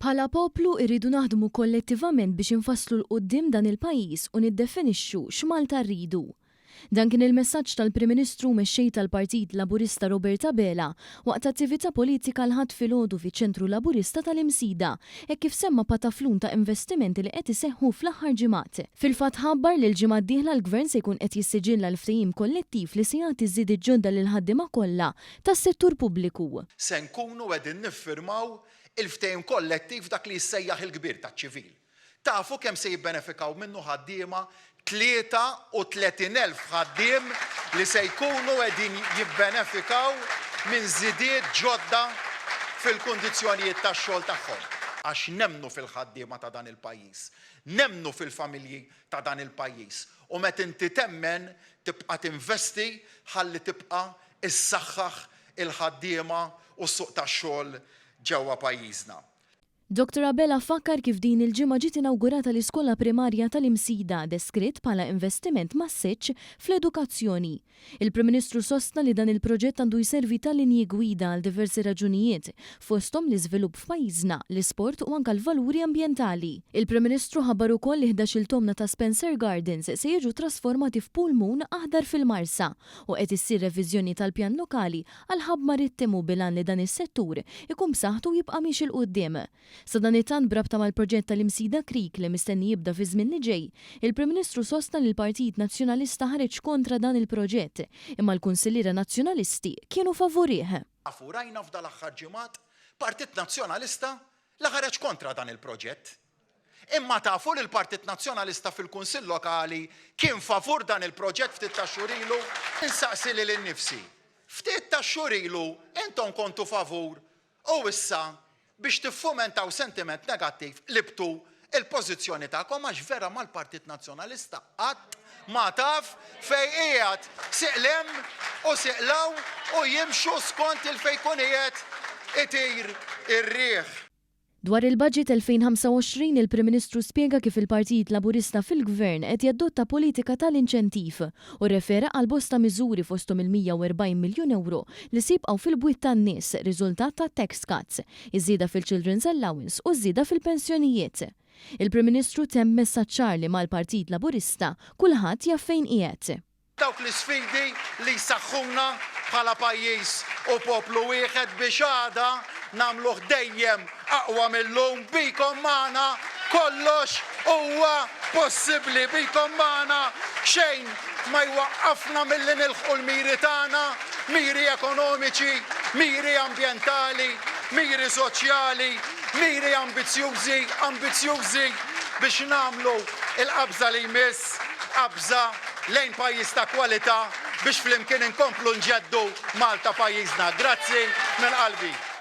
Bħala poplu irridu naħdmu kollettivament biex infasslu l-qoddim dan il-pajjiż u niddefinixxu x'Malta rridu. Dan kien il-messaġġ tal-Prim Ministru mexxej tal-Partit Laburista Roberta Bela waqt attività politika l-ħadd filgħodu fiċ-Ċentru Laburista tal-Imsida hekk kif semma pataflun ta' investimenti li qed iseħħu fl-aħħar ġimgħat. Fil-fatt ħabbar li l-ġimgħa d-dieħla l-Gvern se jkun qed jissiġilla l-ftehim kollettiv li se jagħti żied ġodda lil ħaddiema kollha tas-settur pubbliku. Se nkunu qegħdin niffirmaw il-ftehim kollettiv dak li jissejjaħ il-kbir taċ-ċivil. Tafu kemm se jibbenefikaw minnu ħaddiema 33,000 ħaddiem li se jkunu qegħdin jibbenefikaw minn żidiet ġodda fil-kundizzjonijiet tax-xogħol tagħhom. Għax nemnu fil-ħaddiema ta' dan il-pajjiż, nemnu fil-familji ta' dan il-pajjiż. U meta inti temmen tibqa' tinvesti ħalli tibqa' issaħħaħ il-ħaddiema u s-suq tax-xogħol ġewwa pajjiżna. Dr. Bela fakkar kif din il-ġimgħa ġiet inawgurata l-Iskola Primarja tal-Imsida deskritt bħala investiment massiġġ fl-edukazzjoni. Il-Prim Ministru sostna li dan il-proġett għandu jservi ta' linji gwida għal diversi raġunijiet, fosthom l-iżvilupp f'pajjiżna, l-isport u anke l-valuri ambjentali. Il-Prim Ministru ħabbar ukoll li 11 tomna ta' Spencer Gardens se jiġu trasformati f'pool moon aħdar fil-Marsa u qed issir reviżjoni tal-pjan lokali għal ħabb marittimu bilan li dan is-settur ikun b'saħħtu jibqa' miex il-quddiem. Sa dan it-tant brabta mal-proġett tal-Imsida Creek li mistenni jibda fi żmien li ġej, il-Prim Ministru sostna li l-Partit Nazzjonalista ħareġ kontra dan il-proġett, imma l-Kunsiliera Nazzjonalisti kienu favorih. Nafu rajna f'dal aħħar ġimgħat Partit Nazzjonalista li ħareġ kontra dan il-proġett. Imma tafu li l-Partit Nazzjonalista fil-Kunsill Lokali kien favur dan il-proġett ftit ta' xhur ilu, insaqsi lil innifsi. Ftit ta' xhur ilu intom kontu favur u issa biex tiffumentaw sentiment negattiv libtu il-pożizzjoni tagħkom għax vera mal-Partit Nazzjonalista qatt ma taf fejn qiegħed siqlem u siqlaw u jimxu skont il-fejn kun qiegħed itir ir-riħ. Dwar il-budget 2025 il-Prim Ministru spjega kif il-Partit Laburista fil-Gvern qed jadotta politika tal-inċentiv u refera għal bosta miżuri fosthom il-140 miljun euro li sibqgħu fil-bwiet tan-nies riżultat ta' tax cuts, iż-żieda fil-Children's Allowance u żieda fil-pensjonijiet. Il-Prim Ministru temm messaġġ li mal-Partit Laburista kulħadd jaf fejn qiegħed. Dawk l-isfidi li jsaħħuna bħala pajjiż u poplu wieħed biex għada nagħmluh dejjem aqwa mill-lum bikom magħna kollox huwa possibbli bikom magħna xejn ma jwaqqafna milli nilħqu l-miri tagħna, miri ekonomiċi, miri ambjentali, miri soċjali, miri ambizzjużi biex nagħmlu il-qabża li jmiss qabża lejn pajjiż ta' kwalità biex flimkien inkomplu nġeddu Malta pajjiżna. Grazzi minn qalbi.